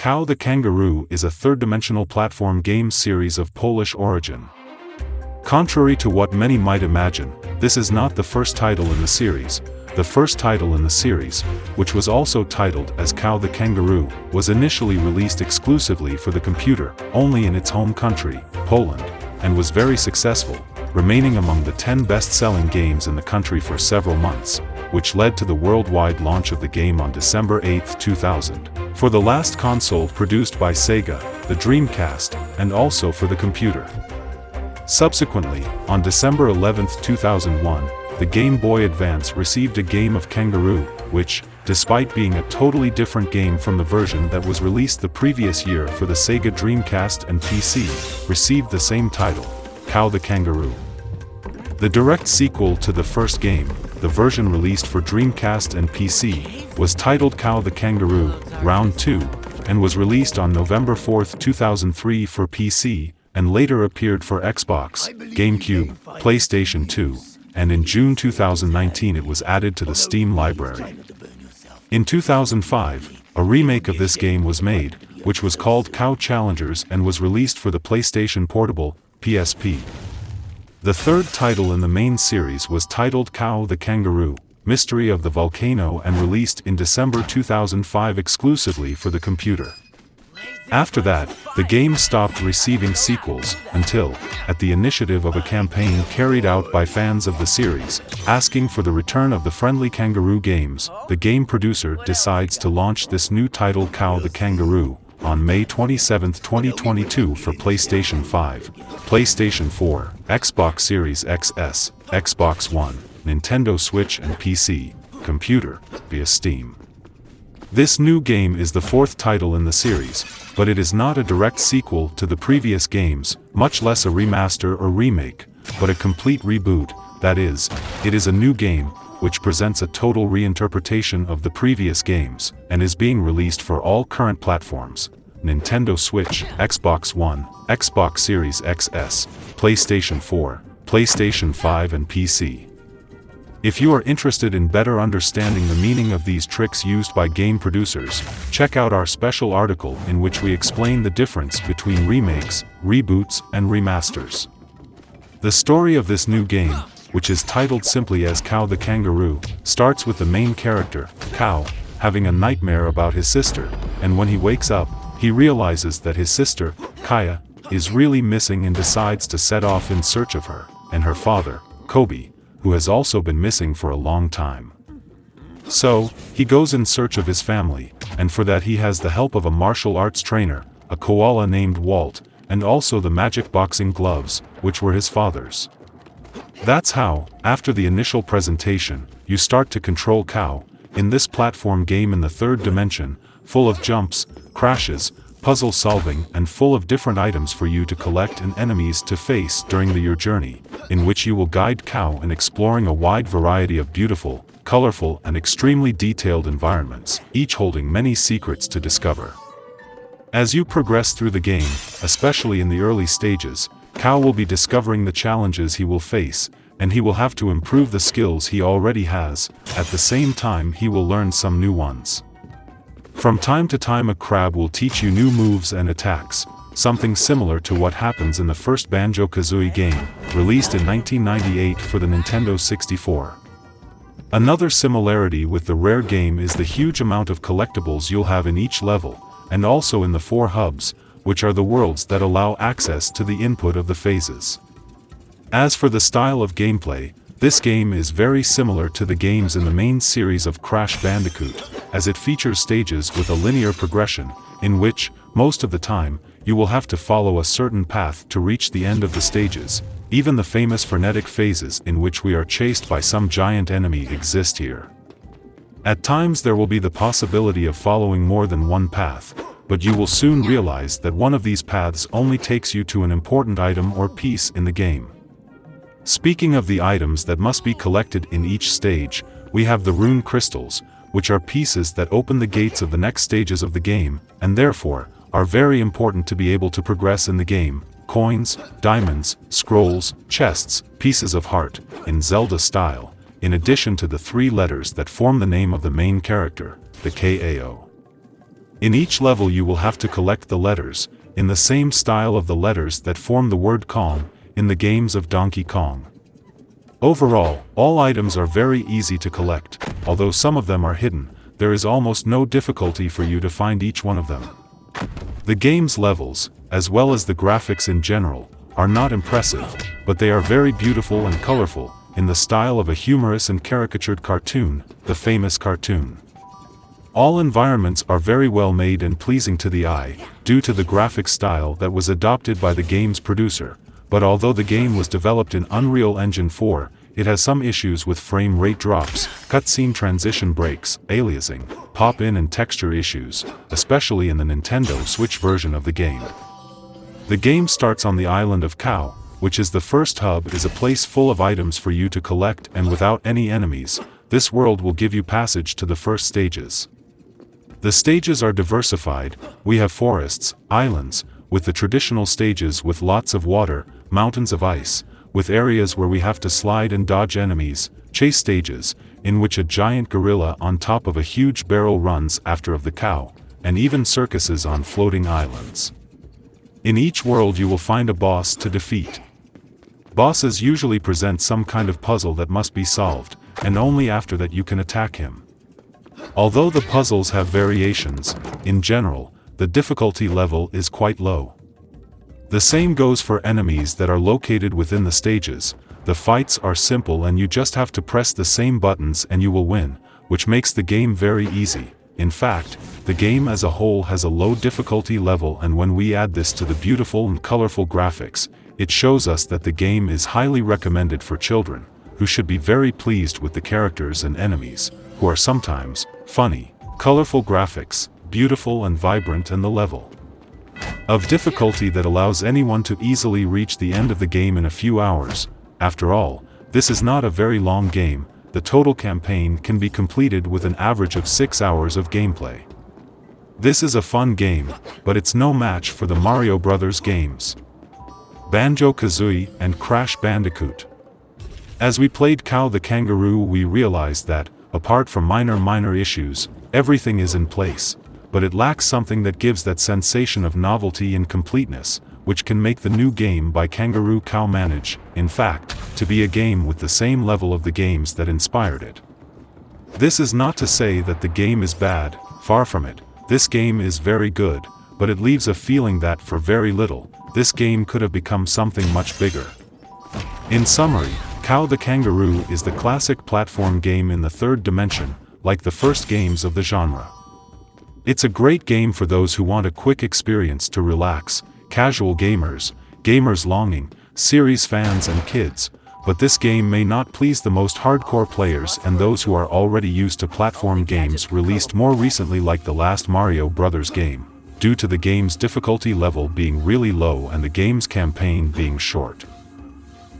Kao the Kangaroo is a third-dimensional platform game series of Polish origin. Contrary to what many might imagine, this is not the first title in the series. The first title in the series, which was also titled as Kao the Kangaroo, was initially released exclusively for the computer, only in its home country, Poland, and was very successful, remaining among the 10 best-selling games in the country for several months, which led to the worldwide launch of the game on December 8, 2000, for the last console produced by Sega, the Dreamcast, and also for the computer. Subsequently, on December 11, 2001, the Game Boy Advance received a game of Kangaroo, which, despite being a totally different game from the version that was released the previous year for the Sega Dreamcast and PC, received the same title, Kao the Kangaroo. The direct sequel to the first game, the version released for Dreamcast and PC, was titled Kao the Kangaroo, Round 2, and was released on November 4, 2003 for PC, and later appeared for Xbox, GameCube, PlayStation 2, and in June 2019 it was added to the Steam library. In 2005, a remake of this game was made, which was called Kao Challengers and was released for the PlayStation Portable, PSP. The third title in the main series was titled Kao the Kangaroo, Mystery of the Volcano, and released in December 2005 exclusively for the computer. After that, the game stopped receiving sequels, until, at the initiative of a campaign carried out by fans of the series, asking for the return of the friendly Kangaroo games, the game producer decides to launch this new title Kao the Kangaroo, on May 27, 2022 for PlayStation 5, PlayStation 4, Xbox Series XS, Xbox One, Nintendo Switch and PC, computer, via Steam. This new game is the fourth title in the series, but it is not a direct sequel to the previous games, much less a remaster or remake, but a complete reboot, that is, it is a new game, which presents a total reinterpretation of the previous games, and is being released for all current platforms: Nintendo Switch, Xbox One, Xbox Series XS, PlayStation 4, PlayStation 5 and PC. If you are interested in better understanding the meaning of these tricks used by game producers, check out our special article in which we explain the difference between remakes, reboots, and remasters. The story of this new game, which is titled simply as Kao the Kangaroo, starts with the main character, Kao, having a nightmare about his sister, and when he wakes up, he realizes that his sister, Kaya, is really missing and decides to set off in search of her, and her father, Kobe, who has also been missing for a long time. So, he goes in search of his family, and for that he has the help of a martial arts trainer, a koala named Walt, and also the magic boxing gloves, which were his father's. That's how, after the initial presentation, you start to control Kao, in this platform game in the third dimension, full of jumps, crashes, puzzle solving, and full of different items for you to collect and enemies to face during your journey, in which you will guide Kao in exploring a wide variety of beautiful, colorful, and extremely detailed environments, each holding many secrets to discover. As you progress through the game, especially in the early stages, Kao will be discovering the challenges he will face, and he will have to improve the skills he already has. At the same time he will learn some new ones. From time to time a crab will teach you new moves and attacks, something similar to what happens in the first Banjo-Kazooie game, released in 1998 for the Nintendo 64. Another similarity with the rare game is the huge amount of collectibles you'll have in each level, and also in the 4 hubs, which are the worlds that allow access to the input of the phases. As for the style of gameplay, this game is very similar to the games in the main series of Crash Bandicoot, as it features stages with a linear progression, in which, most of the time, you will have to follow a certain path to reach the end of the stages. Even the famous frenetic phases in which we are chased by some giant enemy exist here. At times there will be the possibility of following more than one path, but you will soon realize that one of these paths only takes you to an important item or piece in the game. Speaking of the items that must be collected in each stage, we have the rune crystals, which are pieces that open the gates of the next stages of the game, and therefore, are very important to be able to progress in the game. Coins, diamonds, scrolls, chests, pieces of heart, in Zelda style, in addition to the 3 letters that form the name of the main character, the KAO. In each level you will have to collect the letters, in the same style of the letters that form the word Kong, in the games of Donkey Kong. Overall, all items are very easy to collect, although some of them are hidden, there is almost no difficulty for you to find each one of them. The game's levels, as well as the graphics in general, are not impressive, but they are very beautiful and colorful, in the style of a humorous and caricatured cartoon, the famous cartoon. All environments are very well made and pleasing to the eye, due to the graphic style that was adopted by the game's producer, but although the game was developed in Unreal Engine 4, it has some issues with frame rate drops, cutscene transition breaks, aliasing, pop-in and texture issues, especially in the Nintendo Switch version of the game. The game starts on the island of Kao, which is the first hub, is a place full of items for you to collect, and without any enemies, this world will give you passage to the first stages. The stages are diversified. We have forests, islands, with the traditional stages with lots of water, mountains of ice, with areas where we have to slide and dodge enemies, chase stages, in which a giant gorilla on top of a huge barrel runs after of the cow, and even circuses on floating islands. In each world you will find a boss to defeat. Bosses usually present some kind of puzzle that must be solved, and only after that you can attack him. Although the puzzles have variations, in general, the difficulty level is quite low. The same goes for enemies that are located within the stages. The fights are simple and you just have to press the same buttons and you will win, which makes the game very easy. In fact, the game as a whole has a low difficulty level, and when we add this to the beautiful and colorful graphics, it shows us that the game is highly recommended for children, who should be very pleased with the characters and enemies, who are sometimes funny, colorful graphics, beautiful and vibrant, and the level of difficulty that allows anyone to easily reach the end of the game in a few hours. After all, this is not a very long game. The total campaign can be completed with an average of 6 hours of gameplay. This is a fun game, but it's no match for the Mario Brothers games, Banjo-Kazooie and Crash Bandicoot. As we played Kao the Kangaroo, we realized that, apart from minor issues, everything is in place, but it lacks something that gives that sensation of novelty and completeness, which can make the new game by Kangaroo Kao manage, in fact, to be a game with the same level of the games that inspired it. This is not to say that the game is bad, far from it. This game is very good, but it leaves a feeling that for very little, this game could have become something much bigger. In summary, Kao the Kangaroo is the classic platform game in the third dimension, like the first games of the genre. It's a great game for those who want a quick experience to relax, casual gamers, gamers longing, series fans and kids, but this game may not please the most hardcore players and those who are already used to platform games released more recently, like the last Mario Brothers game, due to the game's difficulty level being really low and the game's campaign being short.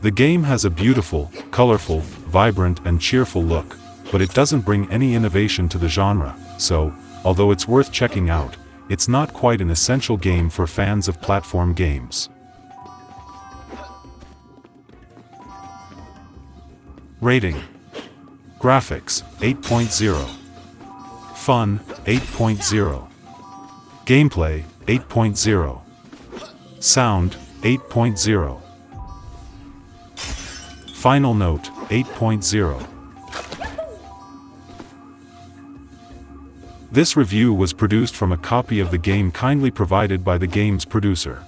The game has a beautiful, colorful, vibrant and cheerful look, but it doesn't bring any innovation to the genre, so, although it's worth checking out, it's not quite an essential game for fans of platform games. Rating: Graphics 8.0, Fun 8.0, Gameplay 8.0, Sound 8.0, Final Note 8.0. This review was produced from a copy of the game kindly provided by the game's producer.